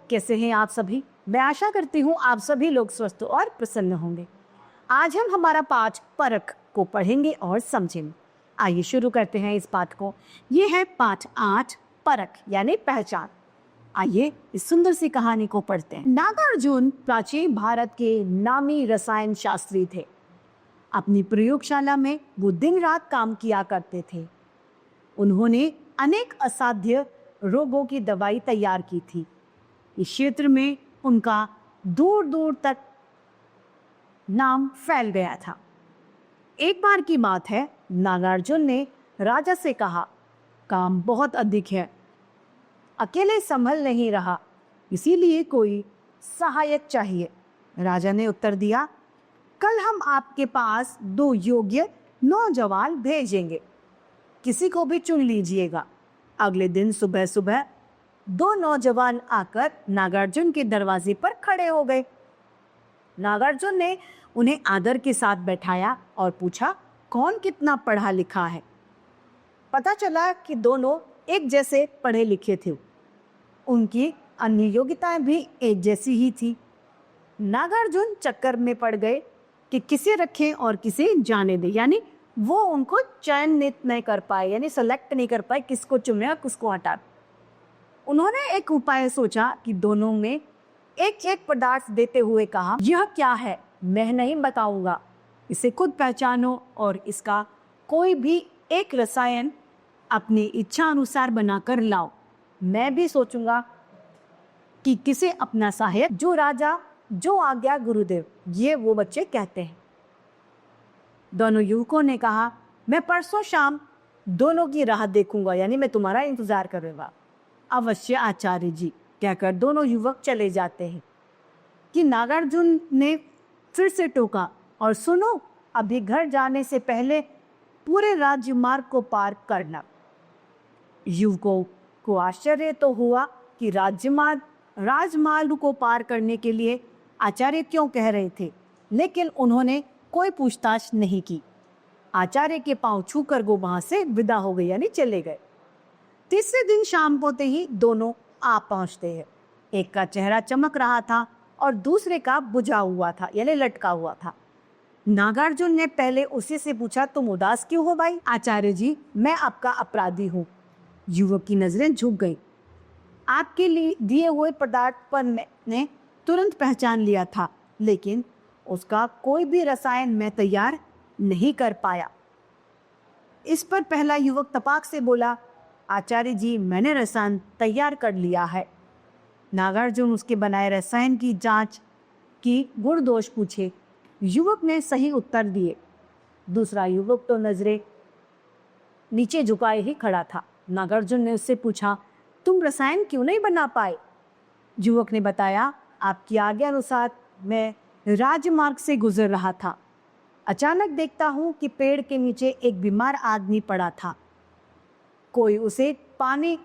कैसे हैं आप सभी? मैं आशा करती हूँ आप सभी लोग स्वस्थ और प्रसन्न होंगे। आज हम हमारा पाठ परख को पढ़ेंगे और समझेंगे। आइए शुरू करते हैं इस पाठ को। ये है पाठ 8 परख यानी पहचान। आइए इस सुंदर सी कहानी को पढ़ते हैं। नागार्जुन प्राचीन भारत के नामी रसायन शास्त्री थे। अपनी प्रयोगशाला में वो दिन रात काम किया करते थे। उन्होंने अनेक असाध्य रोगों की दवाई तैयार की थी। इस क्षेत्र में उनका दूर दूर तक नाम फैल गया था। एक बार की बात है, नागार्जुन ने राजा से कहा, काम बहुत अधिक है, अकेले संभल नहीं रहा, इसीलिए कोई सहायक चाहिए। राजा ने उत्तर दिया, कल हम आपके पास 2 योग्य नौजवान भेजेंगे, किसी को भी चुन लीजिएगा। अगले दिन सुबह सुबह 2 नौजवान आकर नागार्जुन के दरवाजे पर खड़े हो गए। नागार्जुन ने उन्हें आदर के साथ बैठाया और पूछा, कौन कितना पढ़ा लिखा है। पता चला कि दोनों एक जैसे पढ़े लिखे थे। उनकी अन्य योग्यताएं भी एक जैसी ही थी। नागार्जुन चक्कर में पड़ गए कि किसे रखें और किसे जाने दें, यानी वो उनको चयनित नहीं कर पाए, यानी सेलेक्ट नहीं कर पाए किसको चुने और किसको हटा। उन्होंने एक उपाय सोचा कि दोनों में एक एक पदार्थ देते हुए कहा, यह क्या है मैं नहीं बताऊंगा, इसे खुद पहचानो और इसका कोई भी एक रसायन अपनी इच्छा अनुसार बनाकर लाओ। मैं भी सोचूंगा कि किसे अपना सहायक, जो राजा जो आज्ञा गुरुदेव, ये वो बच्चे कहते हैं। दोनों युवकों ने कहा, मैं परसों शाम दोनों की राह देखूंगा, यानी मैं तुम्हारा इंतजार करूंगा। अवश्य आचार्य जी, कहकर दोनों युवक चले जाते हैं कि नागार्जुन ने फिर से टोका, और सुनो, अभी घर जाने से पहले पूरे राजमार्ग को पार करना। युवकों को आश्चर्य तो हुआ कि राजमार्ग को पार करने के लिए आचार्य क्यों कह रहे थे, लेकिन उन्होंने कोई पूछताछ नहीं की। आचार्य के पांव छूकर वो वहां से विदा हो गए, यानी चले गए। तीसरे दिन शाम होते ही दोनों आ पहुंचते हैं। एक का चेहरा चमक रहा था और दूसरे का बुझा हुआ था, यानी लटका हुआ था। नागार्जुन ने पहले उसी से पूछा, तुम उदास क्यों हो भाई? आचार्य जी, मैं आपका अपराधी हूँ। युवक की नजरें झुक गई। आपके लिए दिए हुए पदार्थ पर मैंने तुरंत पहचान लिया था, लेकिन उसका कोई भी रसायन मैं तैयार नहीं कर पाया। इस पर पहला युवक तपाक से बोला, आचार्य जी, मैंने रसायन तैयार कर लिया है। नागार्जुन उसके बनाए रसायन की जांच की, गुण दोष पूछे। युवक ने सही उत्तर दिए। दूसरा युवक तो नजरें नीचे झुकाए ही खड़ा था। नागार्जुन ने उससे पूछा, तुम रसायन क्यों नहीं बना पाए? युवक ने बताया, आपकी आज्ञा अनुसार मैं राजमार्ग से गुजर रहा था। अचानक देखता हूँ कि पेड़ के नीचे एक बीमार आदमी पड़ा था। कोई उसे पानी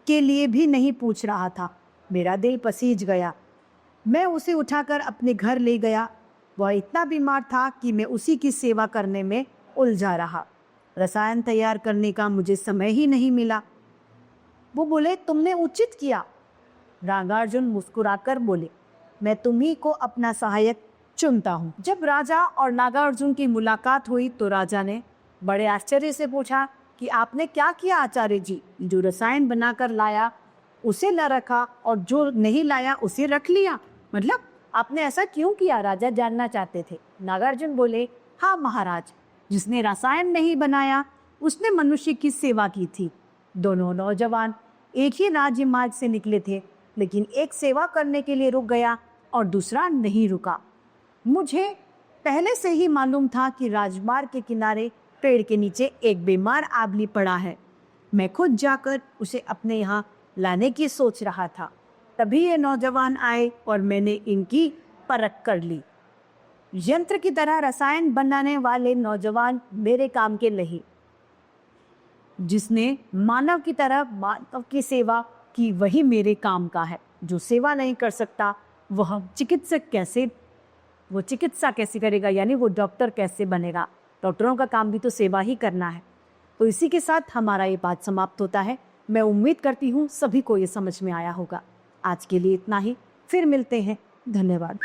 के लिए भी नहीं पूछ रहा था। मेरा दिल पसीज गया। मैं उसे उठाकर अपने घर ले गया। वह इतना बीमार था कि मैं उसी की सेवा करने में उलझा रहा। रसायन तैयार करने का मुझे समय ही नहीं मिला। वो बोले, तुमने उचित किया। नागार्जुन मुस्कुराकर बोले, मैं तुम्ही को अपना सहायक चुनता हूँ। जब राजा और नागार्जुन की मुलाकात हुई तो राजा ने बड़े आश्चर्य से पूछा कि आपने क्या किया आचार्य जी? जो रसायन बनाकर लाया उसे न रखा और जो नहीं लाया उसे रख लिया, मतलब आपने ऐसा क्यों किया? राजा जानना चाहते थे। नागार्जुन बोले, हाँ महाराज, जिसने रसायन नहीं बनाया उसने मनुष्य की सेवा की थी। दोनों नौजवान एक ही राजमार्ग से निकले थे, लेकिन एक सेवा करने के लिए रुक गया और दूसरा नहीं रुका। मुझे पहले से ही मालूम था कि राजमार्ग के किनारे पेड़ के नीचे एक बीमार आदमी पड़ा है। मैं खुद जाकर उसे अपने यहाँ लाने की सोच रहा था। तभी ये नौजवान आए और मैंने इनकी परख कर ली। यंत्र की तरह रसायन बनाने वाले नौजवान मेरे काम के नहीं। जिसने मानव की तरह मानव की सेवा की वही मेरे काम का है। जो सेवा नहीं कर सकता वह चिकित्सा कैसे करेगा, यानी वो डॉक्टर कैसे बनेगा? डॉक्टरों का काम भी तो सेवा ही करना है। तो इसी के साथ हमारा ये पाठ समाप्त होता है। मैं उम्मीद करती हूँ सभी को ये समझ में आया होगा। आज के लिए इतना ही, फिर मिलते हैं। धन्यवाद।